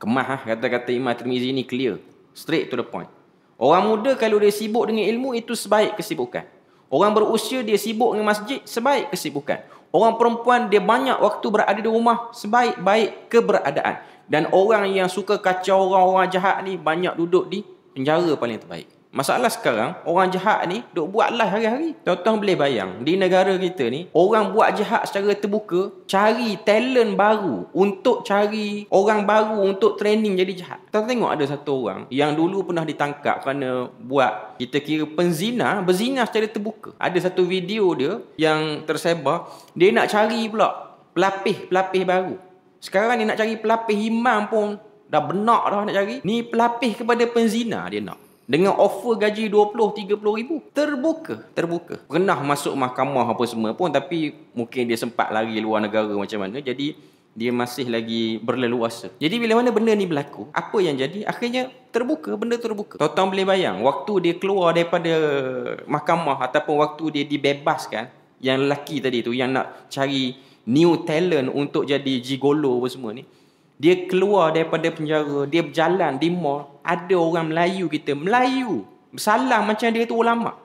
Kemah kata-kata Imam Tirmizi ni clear. Straight to the point. Orang muda kalau dia sibuk dengan ilmu, itu sebaik kesibukan. Orang berusia dia sibuk dengan masjid, sebaik kesibukan. Orang perempuan dia banyak waktu berada di rumah, sebaik-baik keberadaan. Dan orang yang suka kacau orang-orang jahat ni banyak duduk di penjara paling terbaik. Masalah sekarang, orang jahat ni duk buat live hari-hari. Tuan-tuan boleh bayang, di negara kita ni, orang buat jahat secara terbuka, cari talent baru untuk cari orang baru untuk training jadi jahat. Kita tengok ada satu orang yang dulu pernah ditangkap kerana buat, kita kira penzina, berzina secara terbuka. Ada satu video dia yang tersebar, dia nak cari pula pelapis-pelapis baru. Sekarang dia nak cari pelapis imam pun dah benak dah nak cari. Ni pelapis kepada penzina dia nak. Dengan offer gaji 20-30 ribu. Terbuka. Pernah masuk mahkamah apa semua pun, tapi mungkin dia sempat lari luar negara macam mana. Jadi dia masih lagi berleluasa. Jadi bila mana benda ni berlaku, apa yang jadi? Akhirnya benda terbuka. Tuan-tuan boleh bayang, waktu dia keluar daripada mahkamah ataupun waktu dia dibebaskan, yang lelaki tadi tu, yang nak cari new talent untuk jadi gigolo apa semua ni, dia keluar daripada penjara, dia berjalan di mall, ada orang Melayu kita, Melayu, bersalam macam dia tu ulama.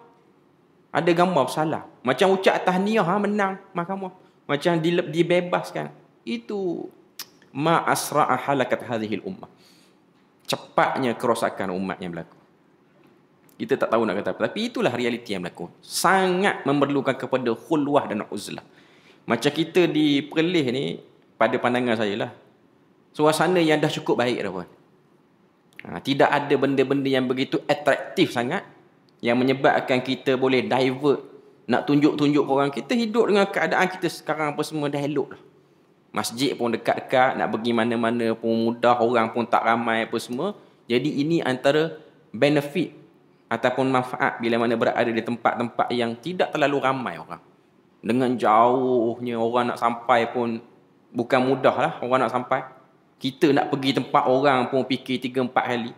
Ada gambar bersalam. Macam ucap tahniah menang mahkamah. Macam dibebaskan. Itu ma asra'a halakat hadhil ummah. Cepatnya kerosakan umat yang berlaku. Kita tak tahu nak kata apa. Tapi itulah realiti yang berlaku. Sangat memerlukan kepada khulwah dan uzlah. Macam kita di Perlis ni, pada pandangan saya lah, suasana yang dah cukup baik dah pun. Tidak ada benda-benda yang begitu atraktif sangat yang menyebabkan kita boleh divert, nak tunjuk-tunjuk orang. Kita hidup dengan keadaan kita sekarang apa semua dah elok dah. Masjid pun dekat-dekat, nak pergi mana-mana pun mudah, orang pun tak ramai apa semua. Jadi ini antara benefit ataupun manfaat bila mana berada di tempat-tempat yang tidak terlalu ramai orang. Dengan jauhnya orang nak sampai pun bukan mudah lah orang nak sampai. Kita nak pergi tempat orang pun fikir 3-4 kali.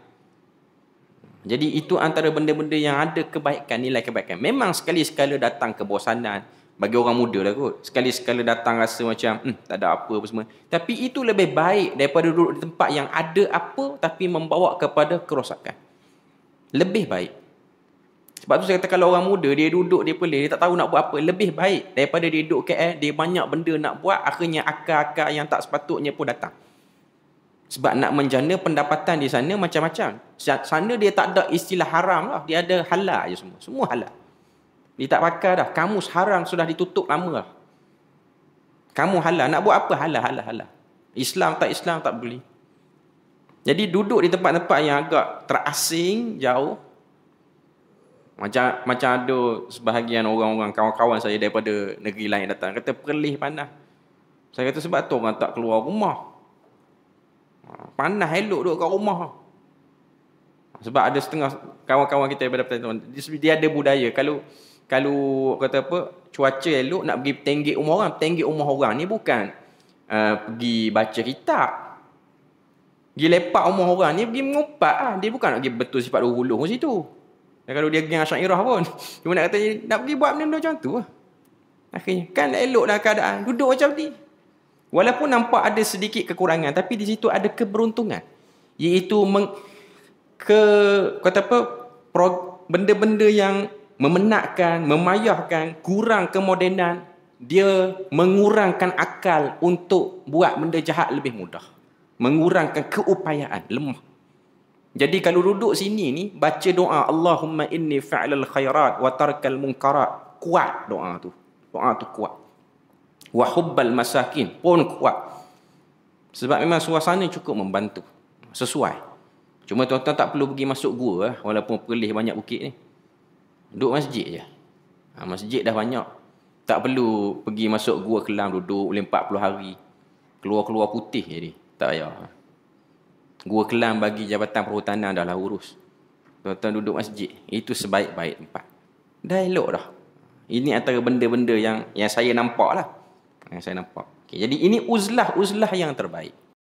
Jadi itu antara benda-benda yang ada kebaikan, nilai kebaikan. Memang sekali-sekala datang kebosanan. Bagi orang muda lah kot. Sekali-sekala datang rasa macam tak ada apa semua. Tapi itu lebih baik daripada duduk di tempat yang ada apa tapi membawa kepada kerosakan. Lebih baik. Sebab tu saya kata kalau orang muda dia duduk, dia pelik, dia tak tahu nak buat apa, lebih baik daripada dia duduk KL, dia banyak benda nak buat, akhirnya akal-akal yang tak sepatutnya pun datang. Sebab nak menjana pendapatan di sana macam-macam. Sana dia tak ada istilah haram lah. Dia ada halal je semua. Semua halal. Dia tak pakai dah. Kamus haram sudah ditutup lama lah. Kamu halal. Nak buat apa? Halal. Islam tak boleh. Jadi duduk di tempat-tempat yang agak terasing, jauh. Macam ada sebahagian orang-orang, kawan-kawan saya daripada negeri lain datang. Kata Perlis panas. Saya kata sebab tu orang tak keluar rumah. Panas elok duduk kat rumah. Sebab ada setengah kawan-kawan kita daripada pertanian, dia ada budaya kalau kata apa, cuaca elok nak pergi tenggek rumah orang. Tenggek rumah orang ni bukan pergi baca kitab, pergi lepak rumah orang ni, pergi mengupat lah. Dia bukan nak pergi betul sifat hulu ke situ. Dan kalau dia geng Asy'ariyah pun cuma nak kata nak pergi buat benda macam tu lah. Akhirnya kan elok dah keadaan duduk macam ni. Walaupun nampak ada sedikit kekurangan, tapi di situ ada keberuntungan. Iaitu benda-benda yang memenatkan, memayahkan, kurang kemodenan, dia mengurangkan akal untuk buat benda jahat lebih mudah. Mengurangkan keupayaan, lemah. Jadi kalau duduk sini ni, baca doa, Allahumma inni fa'lal khairat wa tarkal munkarat. Kuat doa tu. Doa tu kuat. Wa hubbal masakin pun kuat. Sebab memang suasana cukup membantu. Sesuai. Cuma tuan-tuan tak perlu pergi masuk gua lah, walaupun Perlis banyak bukit ni. Duduk masjid je. Masjid dah banyak. Tak perlu pergi masuk gua Kelang duduk boleh 40 hari. Keluar-keluar putih jadi. Tak payah. Gua Kelang bagi Jabatan Perhutanan dah lah urus. Tuan-tuan duduk masjid. Itu sebaik-baik tempat. Dah elok dah. Ini antara benda-benda yang saya nampak lah. Yang saya nampak. Okay, jadi ini uzlah yang terbaik.